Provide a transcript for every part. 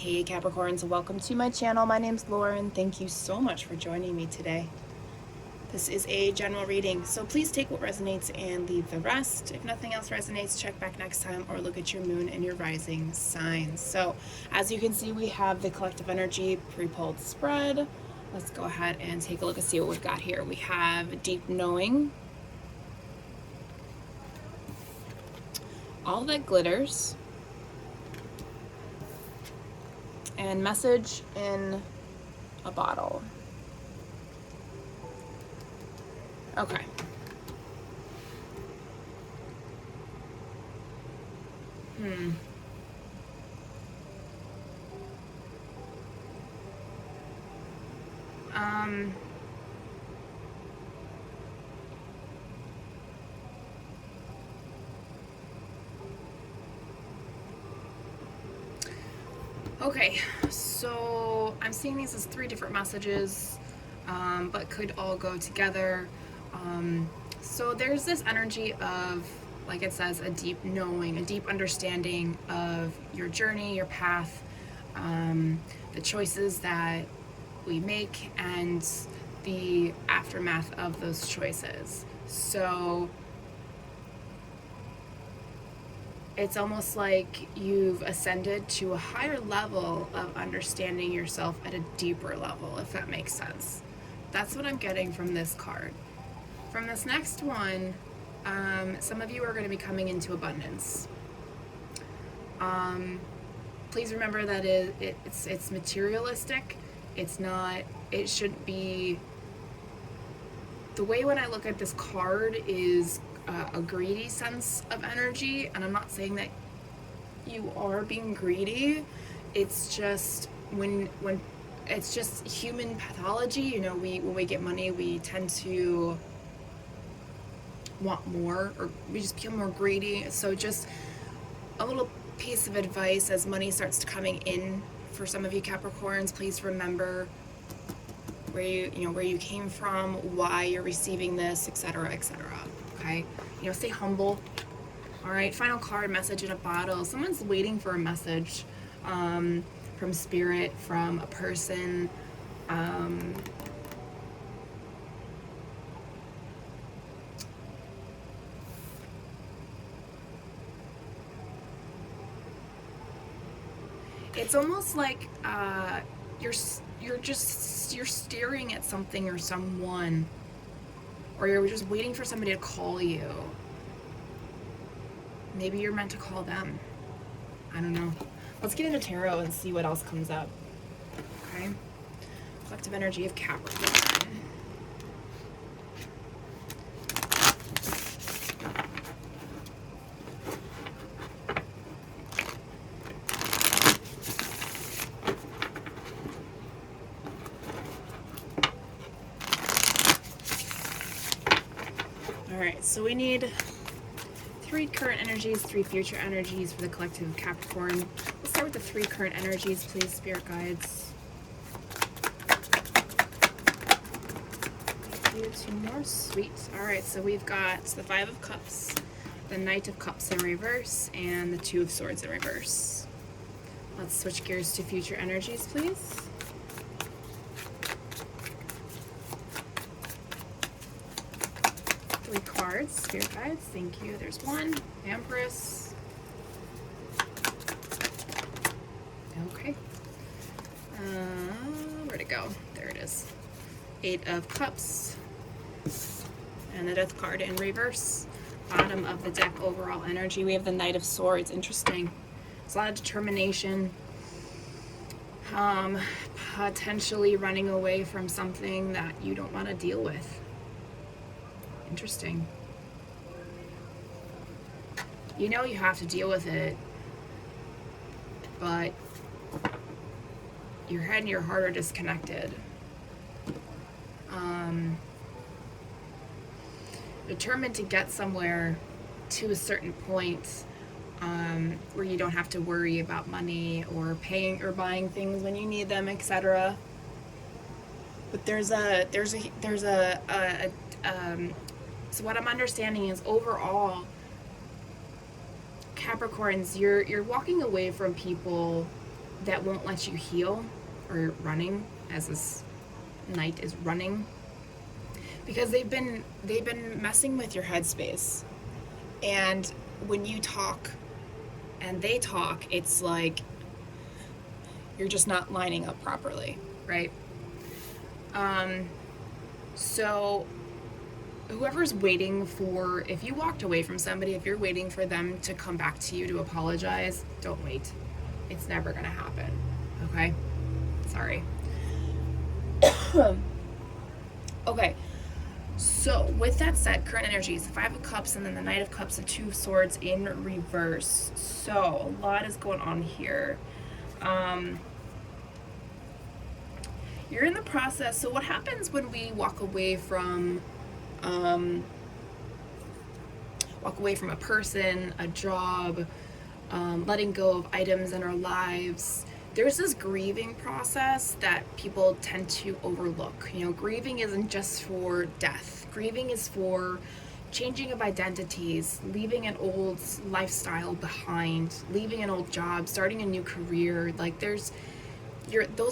Hey Capricorns, welcome to my channel. My name's Lauren. Thank you so much for joining me today. This is a general reading, so please take what resonates and leave the rest. If nothing else resonates, check back next time or look at your moon and your rising signs. So as you can see, we have the collective energy pre-pulled spread. Let's go ahead and take a look and see what we've got here. We have deep knowing, all that glitters, and message in a bottle. Okay. Um, okay, so I'm seeing these as three different messages, but could all go together. So there's this energy of, like it says, a deep knowing, a deep understanding of your journey, your path, the choices that we make, and the aftermath of those choices. So it's almost like you've ascended to a higher level of understanding yourself at a deeper level, if that makes sense. That's what I'm getting from this card. From this next one, some of you are going to be coming into abundance. Please remember that it's materialistic. It's not, it shouldn't be, the way when I look at this card is a greedy sense of energy, and I'm not saying that you are being greedy. It's just when it's just human pathology. You know, when we get money, we tend to want more, or we just become more greedy. So just a little piece of advice as money starts coming in for some of you Capricorns, please remember where you came from, why you're receiving this, etc., etc. Okay, stay humble. All right, final card, message in a bottle. Someone's waiting for a message from spirit, from a person. It's almost like you're staring at something or someone, or you're just waiting for somebody to call you. Maybe you're meant to call them. I don't know. Let's get into tarot and see what else comes up. Okay. Collective energy of Capricorn. Alright, so we need 3 current energies, 3 future energies for the collective of Capricorn. Let's start with the 3 current energies, please, spirit guides. Thank you. 2 more. Sweet. Alright, so we've got the 5 of Cups, the Knight of Cups in reverse, and the 2 of Swords in reverse. Let's switch gears to future energies, please. Cards, spirit guides, thank you. There's 1, Empress. Okay. Where'd it go? There it is. 8 of Cups. And the Death card in reverse. Bottom of the deck, overall energy. We have the Knight of Swords. Interesting. There's a lot of determination. Potentially running away from something that you don't want to deal with. Interesting. You know you have to deal with it, but your head and your heart are disconnected. Determined to get somewhere to a certain point where you don't have to worry about money or paying or buying things when you need them, etc. But so what I'm understanding is overall, Capricorns, you're walking away from people that won't let you heal, or running, as this knight is running, because they've been messing with your headspace. And when you talk and they talk, it's like you're just not lining up properly, right? So whoever's waiting for, if you walked away from somebody, if you're waiting for them to come back to you to apologize, don't wait. It's never gonna happen, okay? Sorry. Okay, so with that said, current energy is the Five of Cups and then the Knight of Cups and Two of Swords in reverse. So a lot is going on here. You're in the process. So what happens when we walk away from a person, a job, letting go of items in our lives? There's this grieving process that people tend to overlook. You know, grieving isn't just for death. Grieving is for changing of identities, leaving an old lifestyle behind, leaving an old job, starting a new career. Like those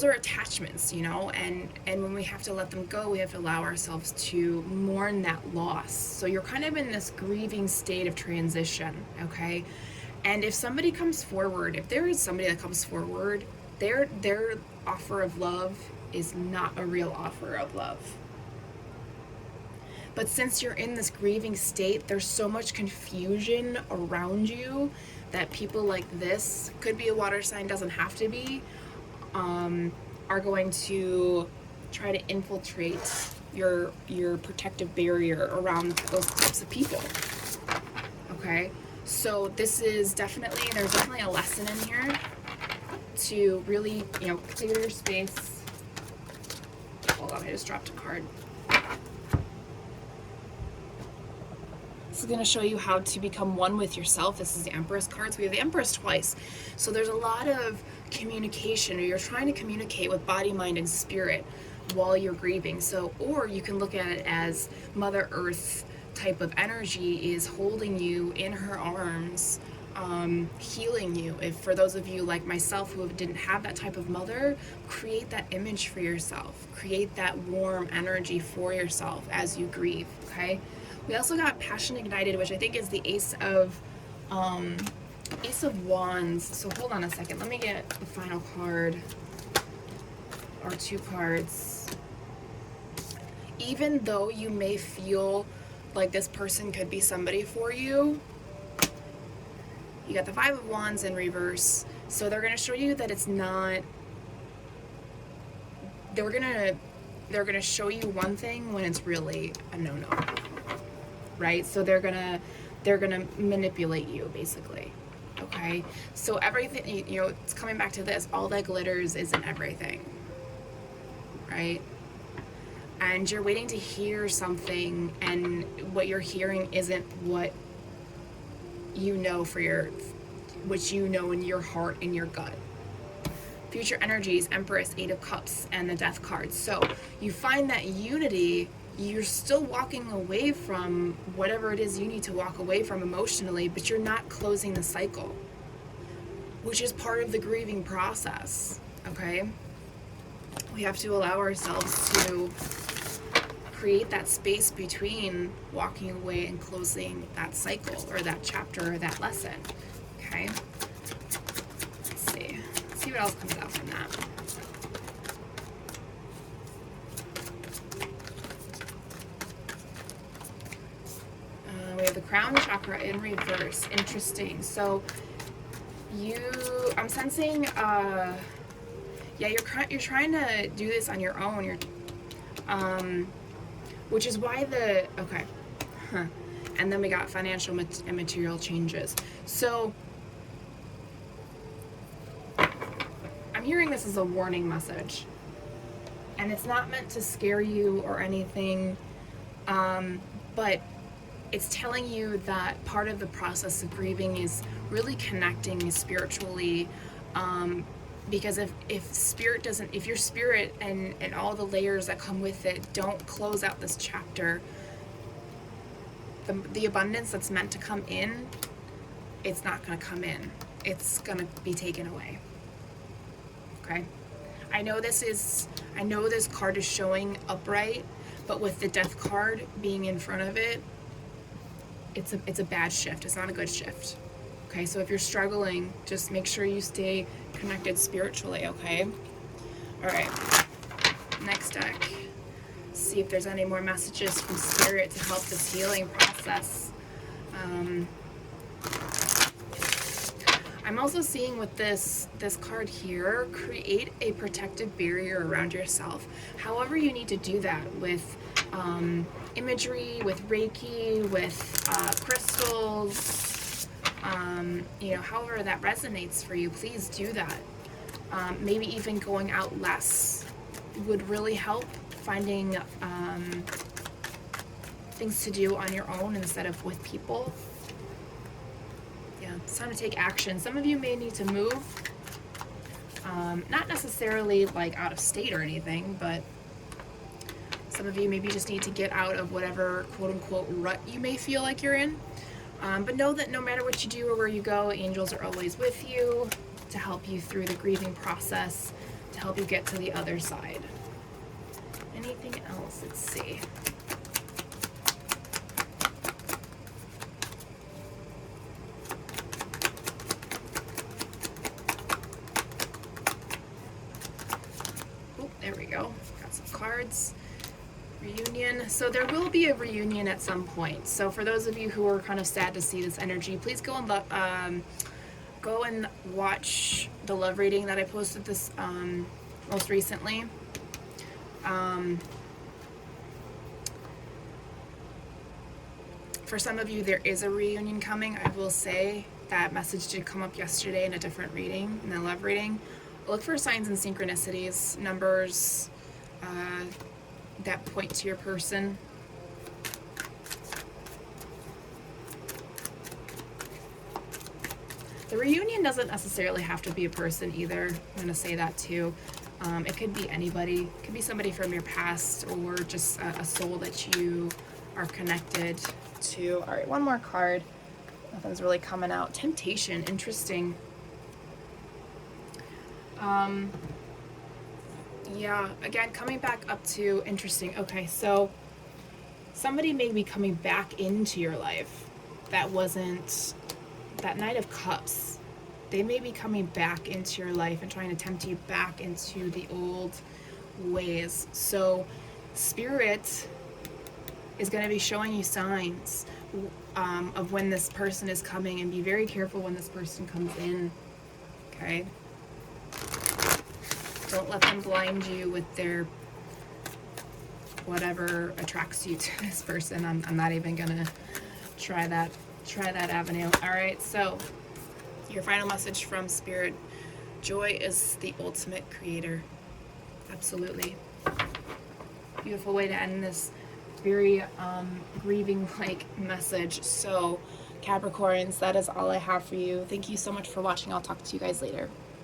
are attachments, you know, and when we have to let them go, we have to allow ourselves to mourn that loss. So you're kind of in this grieving state of transition, okay? And if somebody comes forward, if there is somebody that comes forward, their offer of love is not a real offer of love. But since you're in this grieving state, there's so much confusion around you that people like this, could be a water sign, doesn't have to be, are going to try to infiltrate your protective barrier around those types of people. Okay? So there's definitely a lesson in here to really, you know, clear your space. Hold on, I just dropped a card. This is going to show you how to become one with yourself. This is the Empress card. So we have the Empress twice. So there's a lot of communication, or you're trying to communicate with body, mind, and spirit while you're grieving. So, or you can look at it as Mother Earth type of energy is holding you in her arms, healing you. If for those of you like myself who didn't have that type of mother, create that image for yourself. Create that warm energy for yourself as you grieve, okay? We also got Passion Ignited, which I think is the Ace of Wands. So hold on a second. Let me get the final card, or two cards. Even though you may feel like this person could be somebody for you, you got the Five of Wands in reverse. So they're going to show you that it's not. They're going to show you one thing when it's really a no-no. Right? So they're gonna manipulate you, basically. Okay? So everything, you know, it's coming back to this, all that glitters isn't everything. Right? And you're waiting to hear something, and what you're hearing isn't what you know what you know in your heart, in your gut. Future energies, Empress, Eight of Cups, and the Death card. So you find that unity. You're still walking away from whatever it is you need to walk away from emotionally, but you're not closing the cycle, which is part of the grieving process, okay? We have to allow ourselves to create that space between walking away and closing that cycle, or that chapter, or that lesson, okay? Let's see what else comes out from that. We have the crown chakra in reverse. Interesting. So I'm sensing, you're trying to do this on your own. Which is why and then we got financial and material changes. So I'm hearing this as a warning message, and it's not meant to scare you or anything, but it's telling you that part of the process of grieving is really connecting spiritually, because if your spirit and all the layers that come with it don't close out this chapter, the abundance that's meant to come in, it's not going to come in. It's going to be taken away. okay? I know this card is showing upright, but with the Death card being in front of it, it's a bad shift. It's not a good shift. Okay, so if you're struggling, just make sure you stay connected spiritually, okay? All right, next deck. See if there's any more messages from Spirit to help this healing process. I'm also seeing with this card here, create a protective barrier around yourself. However you need to do that, with imagery, with Reiki, with crystals, however that resonates for you, please do that. Maybe even going out less would really help, finding things to do on your own instead of with people. Yeah, it's time to take action. Some of you may need to move, not necessarily like out of state or anything, but some of you maybe just need to get out of whatever quote-unquote rut you may feel like you're in. But know that no matter what you do or where you go, angels are always with you to help you through the grieving process, to help you get to the other side. Anything else? Let's see. Oh, there we go. Got some cards. Reunion. So there will be a reunion at some point. So for those of you who are kind of sad to see this energy, please go and watch the love reading that I posted this most recently. For some of you, there is a reunion coming. I will say that message did come up yesterday in a different reading, in the love reading. Look for signs and synchronicities, numbers that point to your person. The reunion doesn't necessarily have to be a person either. I'm going to say that too. It could be anybody. It could be somebody from your past, or just a soul that you are connected to. All right, one more card. Nothing's really coming out. Temptation, interesting. Yeah, again, coming back up to interesting. Okay, so somebody may be coming back into your life that wasn't that Knight of Cups. They may be coming back into your life and trying to tempt you back into the old ways. So Spirit is going to be showing you signs of when this person is coming, and be very careful when this person comes in, okay? Don't let them blind you with their whatever attracts you to this person. I'm not even going to try that avenue. All right, so your final message from Spirit: joy is the ultimate creator. Absolutely. Beautiful way to end this very grieving like message. So Capricorns, that is all I have for you. Thank you so much for watching. I'll talk to you guys later.